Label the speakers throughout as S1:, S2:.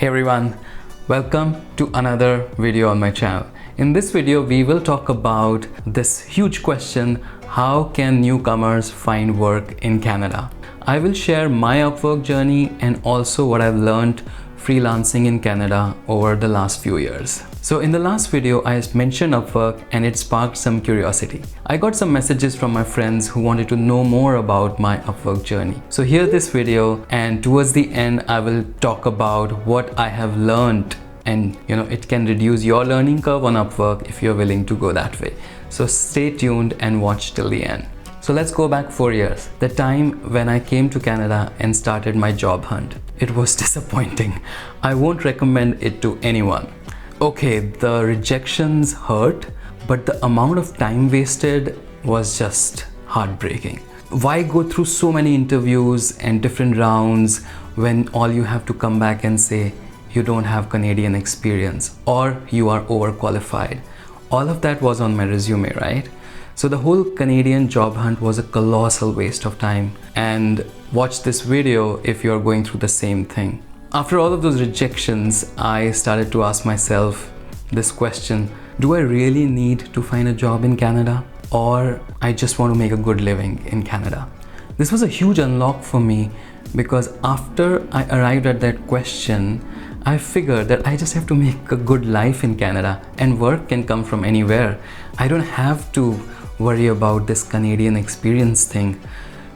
S1: Hey everyone, welcome to another video on my channel. In this video, we will talk about this huge question: how can newcomers find work in Canada? I will share my Upwork journey and also what I've learned freelancing in Canada over the last few years. So in the last video, I mentioned Upwork and it sparked some curiosity. I got some messages from my friends who wanted to know more about my Upwork journey. So here's this video, and towards the end, I will talk about what I have learned, and it can reduce your learning curve on Upwork if you're willing to go that way. So stay tuned and watch till the end. So let's go back 4 years, the time when I came to Canada and started my job hunt. It was disappointing. I won't recommend it to anyone. Okay, the rejections hurt, but the amount of time wasted was just heartbreaking. Why go through so many interviews and different rounds when all you have to come back and say you don't have Canadian experience or you are overqualified? All of that was on my resume, right? So the whole Canadian job hunt was a colossal waste of time. And watch this video if you're going through the same thing. After all of those rejections, I started to ask myself this question: do I really need to find a job in Canada, or I just want to make a good living in Canada? This was a huge unlock for me, because after I arrived at that question, I figured that I just have to make a good life in Canada, and work can come from anywhere. I don't have to worry about this Canadian experience thing.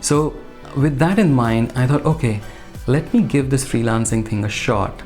S1: So with that in mind, I thought, okay, let me give this freelancing thing a shot.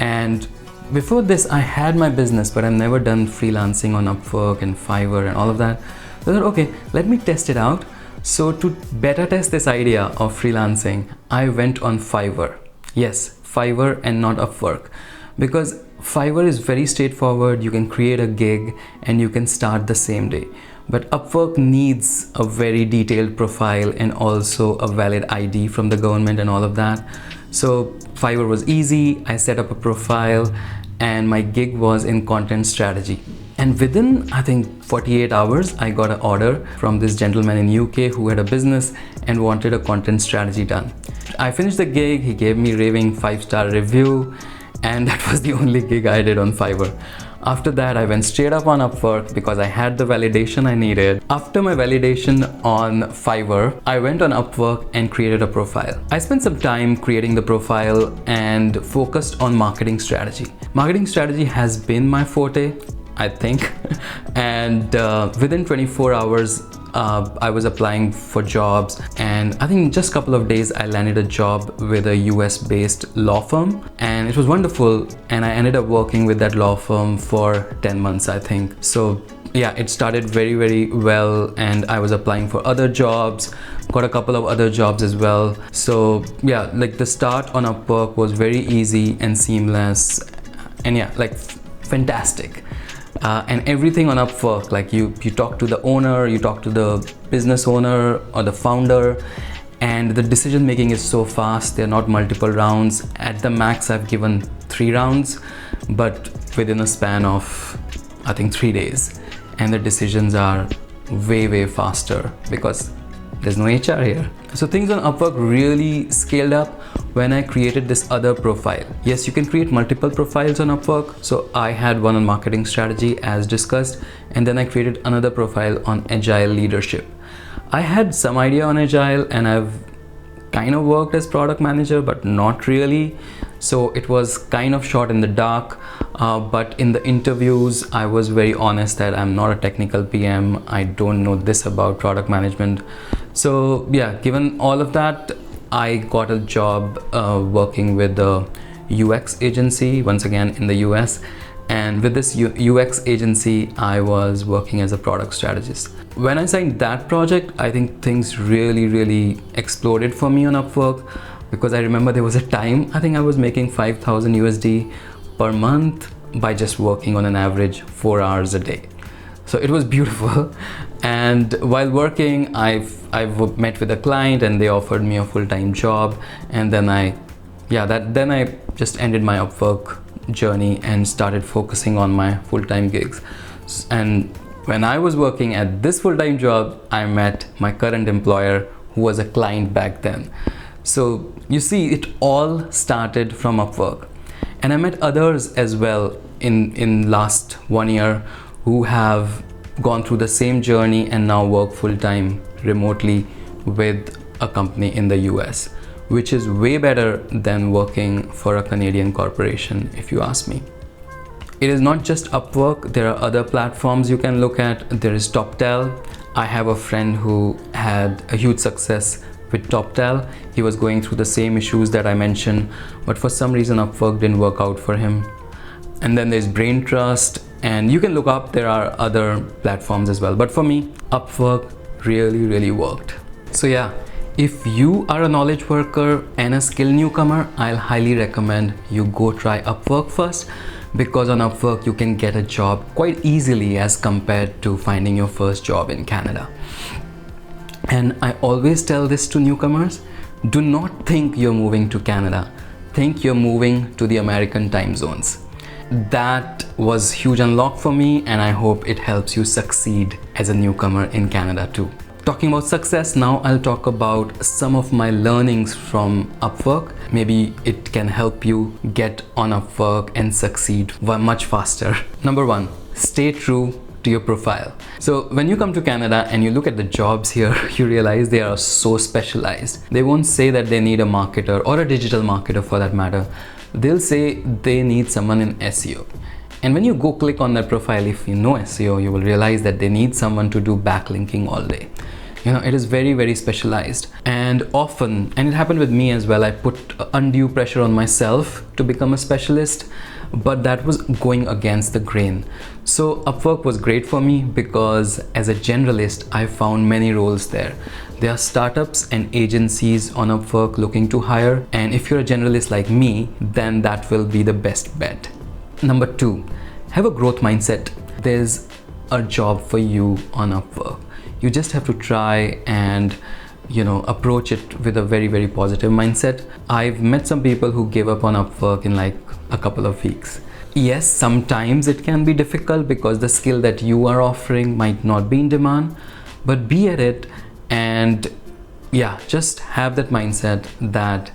S1: And before this, I had my business, but I've never done freelancing on Upwork and Fiverr and all of that. So I thought, okay, let me test it out. So to beta test this idea of freelancing, I went on Fiverr. Yes, Fiverr and not Upwork, because Fiverr is very straightforward. You can create a gig and you can start the same day. But Upwork needs a very detailed profile and also a valid ID from the government and all of that. So Fiverr was easy. I set up a profile and my gig was in content strategy. And within, I think, 48 hours, I got an order from this gentleman in UK who had a business and wanted a content strategy done. I finished the gig. He gave me raving 5-star review, and that was the only gig I did on Fiverr. After that, I went straight up on Upwork because I had the validation I needed. After my validation on Fiverr, I went on Upwork and created a profile. I spent some time creating the profile and focused on marketing strategy. Marketing strategy has been my forte, I think. And within 24 hours, I was applying for jobs, and I think in just a couple of days I landed a job with a US based law firm, and it was wonderful, and I ended up working with that law firm for 10 months, I think. So yeah, it started very well, and I was applying for other jobs, got a couple of other jobs as well. So yeah, like the start on Upwork was very easy and seamless, and yeah, like fantastic. And everything on Upwork, like you talk to the owner, you talk to the business owner or the founder, and the decision making is so fast. There are not multiple rounds. At the max, I've given 3 rounds, but within a span of, I think, 3 days. And the decisions are way faster because there's no HR here. So things on Upwork really scaled up when I created this other profile. Yes, you can create multiple profiles on Upwork. So I had one on marketing strategy as discussed, and then I created another profile on agile leadership. I had some idea on agile, and I've kind of worked as product manager, but not really. So it was kind of shot in the dark. But in the interviews, I was very honest that I'm not a technical PM. I don't know this about product management. So yeah, given all of that, I got a job working with the UX agency, once again in the US. And with this UX agency, I was working as a product strategist. When I signed that project, I think things really exploded for me on Upwork, because I remember there was a time, I think I was making 5,000 USD per month by just working on an average 4 hours a day. So it was beautiful. And while working, I've met with a client and they offered me a full-time job. And then I just ended my Upwork journey and started focusing on my full-time gigs. And when I was working at this full-time job, I met my current employer, who was a client back then. So you see, it all started from Upwork. And I met others as well in last 1 year who have gone through the same journey and now work full-time remotely with a company in the US, which is way better than working for a Canadian corporation, if you ask me. It is not just Upwork, there are other platforms you can look at. There is TopTal. I have a friend who had a huge success with TopTal. He was going through the same issues that I mentioned, but for some reason Upwork didn't work out for him. And then there's Brain Trust, and you can look up, there are other platforms as well. But for me, Upwork really worked. So yeah, if you are a knowledge worker and a skill newcomer, I'll highly recommend you go try Upwork first, because on Upwork you can get a job quite easily as compared to finding your first job in Canada. And I always tell this to newcomers, do not think you're moving to Canada, think you're moving to the American time zones. That was huge unlock for me, and I hope it helps you succeed as a newcomer in Canada too. Talking about success, now I'll talk about some of my learnings from Upwork. Maybe it can help you get on Upwork and succeed much faster. Number one, stay true to your profile. So when you come to Canada and you look at the jobs here, you realize they are so specialized. They won't say that they need a marketer or a digital marketer for that matter. They'll say they need someone in SEO. And when you go click on their profile, if you know SEO, you will realize that they need someone to do backlinking all day. You know, it is very specialized. And often, and it happened with me as well, I put undue pressure on myself to become a specialist, but that was going against the grain. So Upwork was great for me because as a generalist, I found many roles there. There are startups and agencies on Upwork looking to hire. And if you're a generalist like me, then that will be the best bet. Number two, have a growth mindset. There's a job for you on Upwork. You just have to try and, you know, approach it with a very positive mindset. I've met some people who gave up on Upwork in like a couple of weeks. Yes, sometimes it can be difficult because the skill that you are offering might not be in demand, but be at it and yeah, just have that mindset that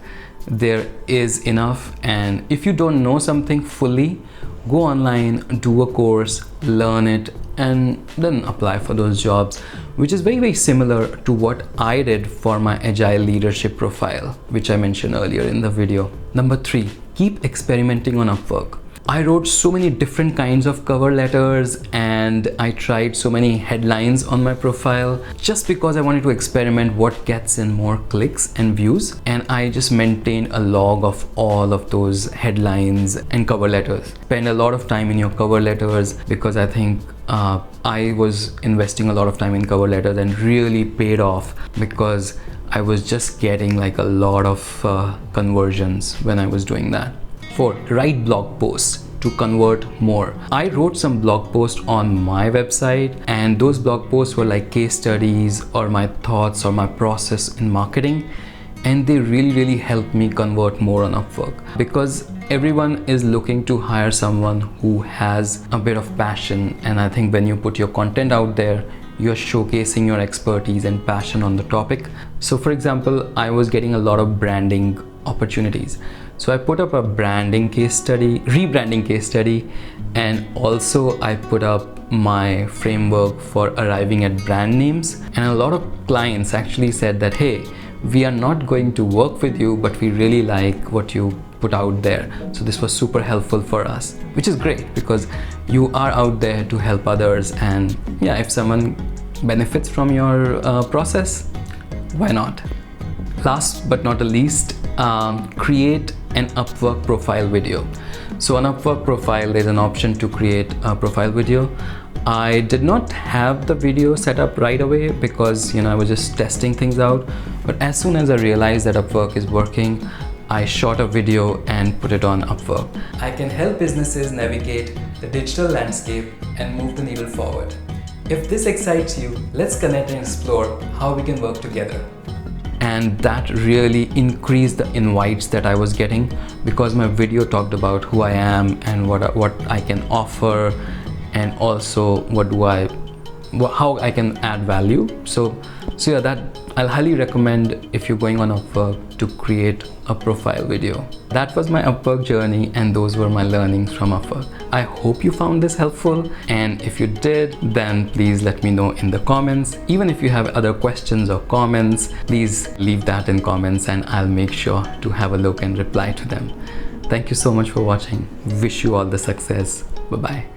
S1: there is enough. And if you don't know something fully, go online, do a course, learn it, and then apply for those jobs, which is very similar to what I did for my agile leadership profile, which I mentioned earlier in the video. Number three, keep experimenting on Upwork. I wrote so many different kinds of cover letters and I tried so many headlines on my profile just because I wanted to experiment what gets in more clicks and views. And I just maintained a log of all of those headlines and cover letters. Spend a lot of time in your cover letters because I think I was investing a lot of time in cover letters and really paid off because I was just getting like a lot of conversions when I was doing that. 4. Write blog posts to convert more. I wrote some blog posts on my website and those blog posts were like case studies or my thoughts or my process in marketing, and they really helped me convert more on Upwork because everyone is looking to hire someone who has a bit of passion. And I think when you put your content out there, you're showcasing your expertise and passion on the topic. So for example, I was getting a lot of branding opportunities. So I put up a branding case study, rebranding case study, and also I put up my framework for arriving at brand names. And a lot of clients actually said that, hey, we are not going to work with you, but we really like what you put out there. So this was super helpful for us, which is great because you are out there to help others. And yeah, if someone benefits from your process, why not? Last but not the least, create an Upwork profile video. So on Upwork profile, there's an option to create a profile video. I did not have the video set up right away because, you know, I was just testing things out. But as soon as I realized that Upwork is working, I shot a video and put it on Upwork. I can help businesses navigate the digital landscape and move the needle forward. If this excites you, let's connect and explore how we can work together. And that really increased the invites that I was getting because my video talked about who I am and what I can offer, and also what do I how I can add value. So yeah, that I'll highly recommend if you're going on Upwork to create a profile video. That was my Upwork journey, and those were my learnings from Upwork. I hope you found this helpful, and if you did, then please let me know in the comments. Even if you have other questions or comments, please leave that in comments and I'll make sure to have a look and reply to them. Thank you so much for watching. Wish you all the success. Bye bye.